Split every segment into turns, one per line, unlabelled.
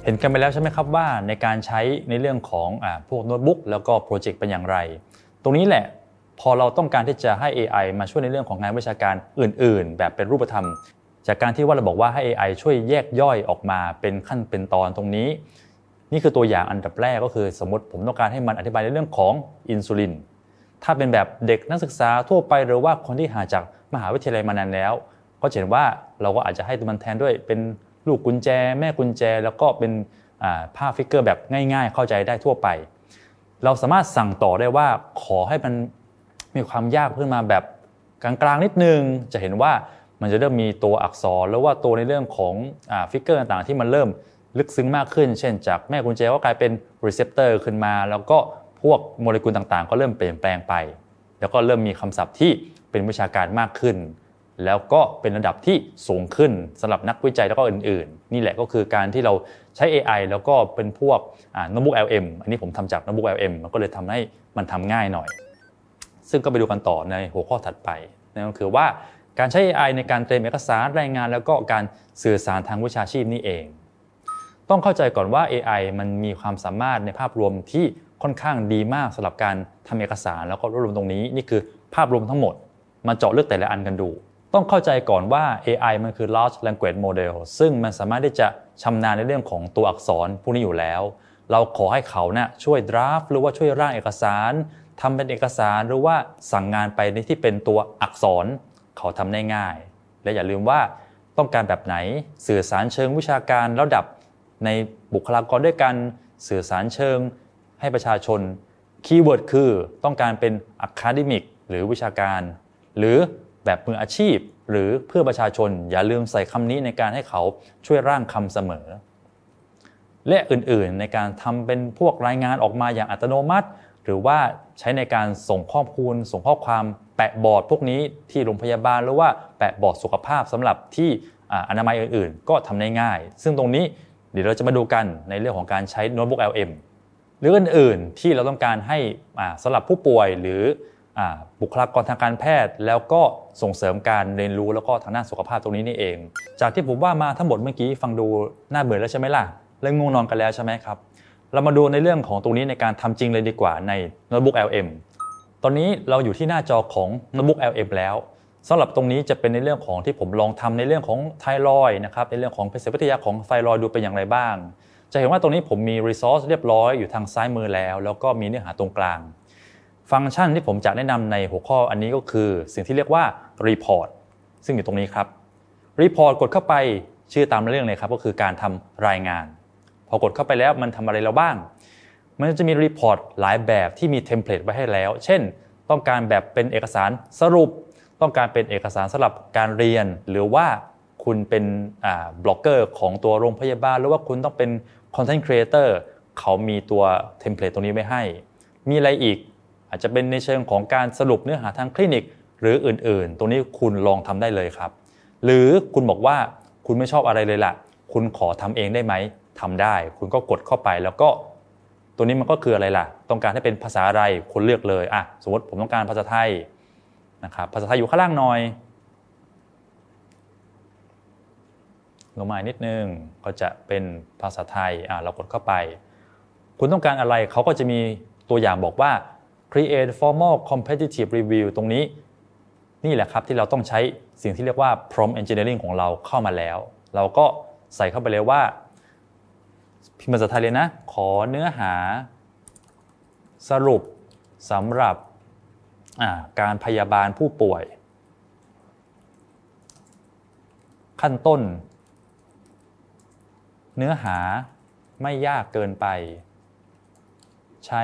เห็นกันไปแล้วใช่ไหมครับว่าในการใช้ในเรื่องของพวกโน้ตบุ๊กแล้วก็โปรเจกต์เป็นอย่างไรตรงนี้แหละพอเราต้องการที่จะให้ AI มาช่วยในเรื่องของงานวิชาการอื่นๆแบบเป็นรูปธรรมจากการที่ว่าเราบอกว่าให้ AI ช่วยแยกย่อยออกมาเป็นขั้นเป็นตอนตรงนี้นี่คือตัวอย่างอันดับแรกก็คือสมมติผมต้องการให้มันอธิบายในเรื่องของอินซูลินถ้าเป็นแบบเด็กนักศึกษาทั่วไปหรือว่าคนที่หาจากมหาวิทยาลัยมานานแล้วก็เห็นว่าเราก็อาจจะให้มันแทนด้วยเป็นลูกกุญแจแม่กุญแจแล้วก็เป็นภาพฟิกเกอร์แบบง่ายๆเข้าใจได้ทั่วไปเราสามารถสั่งต่อได้ว่าขอให้มันมีความยากขึ้นมาแบบกลางๆนิดนึงจะเห็นว่ามันจะเริ่มมีตัวอักษรแล้วว่าตัวในเรื่องของฟิกเกอร์ต่างๆที่มันเริ่มลึกซึ้งมากขึ้นเช่นจากแม่กุญแจก็กลายเป็นรีเซพเตอร์ขึ้นมาแล้วก็พวกโมเลกุลต่างๆก็เริ่มเปลี่ยนแปลงไปแล้วก็เริ่มมีคำศัพท์ที่เป็นวิชาการมากขึ้นแล้วก็เป็นระดับที่สูงขึ้นสำหรับนักวิจัยแล้วก็อื่นๆนี่แหละก็คือการที่เราใช้ AI แล้วก็เป็นพวกโน้ตบุ๊ก LM อันนี้ผมทำจากโน้ตบุ๊ก LM มันก็เลยทำให้มันทำง่ายหน่อยซึ่งก็ไปดูกันต่อในหัวข้อถัดไปนั่นก็คือว่าการใช้ AI ในการเตรียมเอกสารรายงานแล้วก็การสื่อสารทางวิชาชีพนี่เองต้องเข้าใจก่อนว่า AI มันมีความสามารถในภาพรวมที่ค่อนข้างดีมากสำหรับการทำเอกสารแล้วก็รวบรวมตรงนี้นี่คือภาพรวมทั้งหมดมาเจาะลึกแต่ละอันกันดูต้องเข้าใจก่อนว่า AI มันคือ large language model ซึ่งมันสามารถที่จะชำนาญในเรื่องของตัวอักษรพวกนี้อยู่แล้วเราขอให้เขาช่วย draft หรือว่าช่วยร่างเอกสารทำเป็นเอกสารหรือว่าสั่งงานไปในที่เป็นตัวอักษรเขาทำได้ง่ายและอย่าลืมว่าต้องการแบบไหนสื่อสารเชิงวิชาการระดับในบุคลากรด้วยกันสื่อสารเชิงให้ประชาชนคีย์เวิร์ดคือต้องการเป็น academic หรือวิชาการหรือแบบมืออาชีพหรือเพื่อประชาชนอย่าลืมใส่คำนี้ในการให้เขาช่วยร่างคำเสมอและอื่นๆในการทำเป็นพวกรายงานออกมาอย่างอัตโนมัติหรือว่าใช้ในการส่งข้อมูลส่งข้อความแปะบอร์ดพวกนี้ที่โรงพยาบาลหรือว่าแปะบอร์ดสุขภาพสำหรับที่อนามัยอื่นๆก็ทำได้ง่ายซึ่งตรงนี้เดี๋ยวเราจะมาดูกันในเรื่องของการใช้โน้ตบุ๊ก LM หรืออื่นๆที่เราต้องการให้สำหรับผู้ป่วยหรือบุคลากรทางการแพทย์แล้วก็ส่งเสริมการเรียนรู้แล้วก็ทางด้านสุขภาพตรงนี้นี่เองจากที่ผมว่ามาทั้งหมดเมื่อกี้ฟังดูน่าเบื่อแล้วใช่ไหมล่ะเริ่มง่วงนอนกันแล้วใช่ไหมครับเรามาดูในเรื่องของตรงนี้ในการทำจริงเลยดีกว่าในโน้ตบุ๊ก LM ตอนนี้เราอยู่ที่หน้าจอของโน้ตบุ๊ก LM แล้วสำหรับตรงนี้จะเป็นในเรื่องของที่ผมลองทำในเรื่องของไทรอยด์นะครับในเรื่องของเภสัชวิทยาของไทรอยด์ดูเป็นอย่างไรบ้างจะเห็นว่าตรงนี้ผมมี resource เรียบร้อยอยู่ทางซ้ายมือแล้วก็มีเนื้อหาตรงกลางฟังก์ชันที่ผมจะแนะนำในหัวข้ออันนี้ก็คือสิ่งที่เรียกว่า report ซึ่งอยู่ตรงนี้ครับ report กดเข้าไปชื่อตามเรื่องเลยครับก็คือการทำรายงานพอกดเข้าไปแล้วมันทำอะไรเราบ้างมันจะมี report หลายแบบที่มีเทมเพลตไว้ให้แล้วเช่นต้องการแบบเป็นเอกสารสรุปต้องการเป็นเอกสารสำหรับการเรียนหรือว่าคุณเป็นบล็อกเกอร์ของตัวโรงพยาบาลหรือว่าคุณต้องเป็น content creator เขามีตัวเทมเพลตตรงนี้ไว้ให้มีอะไรอีกอาจจะเป็นในเชิงของการสรุปเนื้อหาทางคลินิกหรืออื่นๆตรงนี้คุณลองทำได้เลยครับหรือคุณบอกว่าคุณไม่ชอบอะไรเลยล่ะคุณขอทำเองได้ไหมทำได้คุณก็กดเข้าไปแล้วก็ตัวนี้มันก็คืออะไรล่ะต้องการให้เป็นภาษาอะไรคุณเลือกเลยสมมติผมต้องการภาษาไทยนะครับภาษาไทยอยู่ข้างล่างหน่อยลงมานิดนึงก็จะเป็นภาษาไทยเรากดเข้าไปคุณต้องการอะไรเขาก็จะมีตัวอย่างบอกว่า create formal competitive review ตรงนี้นี่แหละครับที่เราต้องใช้สิ่งที่เรียกว่า prompt engineering ของเราเข้ามาแล้วเราก็ใส่เข้าไปเลยว่าพิมพ์ภาษาไทยเลยนะขอเนื้อหาสรุปสำหรับการพยาบาลผู้ป่วยขั้นต้นเนื้อหาไม่ยากเกินไปใช้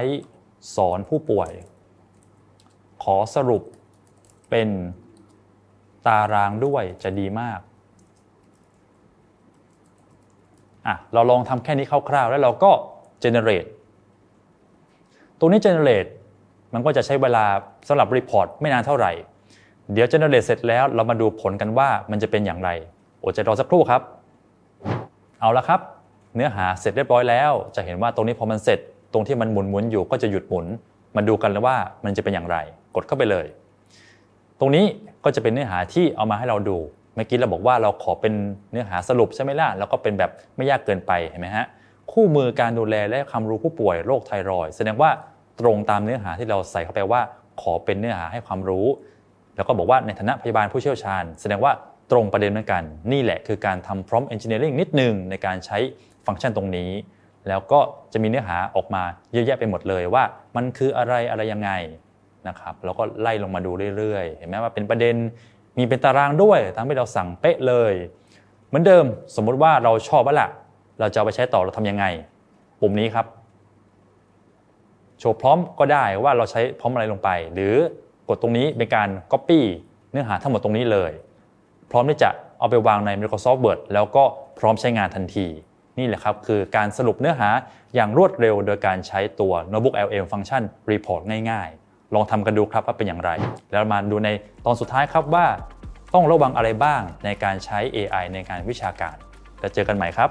สอนผู้ป่วยขอสรุปเป็นตารางด้วยจะดีมากเราลองทำแค่นี้คร่าวๆแล้วเราก็ generate ตรงนี้ generate มันก็จะใช้เวลาสำหรับ report ไม่นานเท่าไหร่เดี๋ยว generate เสร็จแล้วเรามาดูผลกันว่ามันจะเป็นอย่างไรอดใจรอสักครู่ครับเอาละครับเนื้อหาเสร็จเรียบร้อยแล้วจะเห็นว่าตรงนี้พอมันเสร็จตรงที่มันหมุนอยู่ก็จะหยุดหมุนมาดูกันแล้วว่ามันจะเป็นอย่างไรกดเข้าไปเลยตรงนี้ก็จะเป็นเนื้อหาที่เอามาให้เราดูเมื่อกี้เราบอกว่าเราขอเป็นเนื้อหาสรุปใช่ไหมล่ะแล้วก็เป็นแบบไม่ยากเกินไปเห็นไหมฮะ คู่มือการดูแลและความรู้ผู้ป่วยโรคไทรอยด์แสดงว่าตรงตามเนื้อหาที่เราใส่เข้าไปว่าขอเป็นเนื้อหาให้ความรู้แล้วก็บอกว่าในฐานะพยาบาลผู้เชี่ยวชาญแสดงว่าตรงประเด็นเหมือนกันนี่แหละคือการทำ prompt engineering นิดนึงในการใช้ฟังก์ชันตรงนี้แล้วก็จะมีเนื้อหาออกมาเยอะแยะไปหมดเลยว่ามันคืออะไรยังไงนะครับแล้วก็ไล่ลงมาดูเรื่อยๆเห็นไหมว่าเป็นประเด็นมีเป็นตารางด้วยทำให้เราสั่งเป๊ะเลยเหมือนเดิมสมมุติว่าเราชอบว่าล่ะเราจะเอาไปใช้ต่อเราทำยังไงปุ่มนี้ครับโชว์พร้อมก็ได้ว่าเราใช้พร้อมอะไรลงไปหรือกดตรงนี้เป็นการ Copy เนื้อหาทั้งหมดตรงนี้เลยพร้อมที่จะเอาไปวางใน Microsoft Word แล้วก็พร้อมใช้งานทันทีนี่แหละครับคือการสรุปเนื้อหาอย่างรวดเร็วโดยการใช้ตัว Notebook LM ฟังก์ชัน Report ง่ายๆลองทำกันดูครับว่าเป็นอย่างไรแล้วมาดูในตอนสุดท้ายครับว่าต้องระวังอะไรบ้างในการใช้ AI ในการวิชาการแล้วเจอกันใหม่ครับ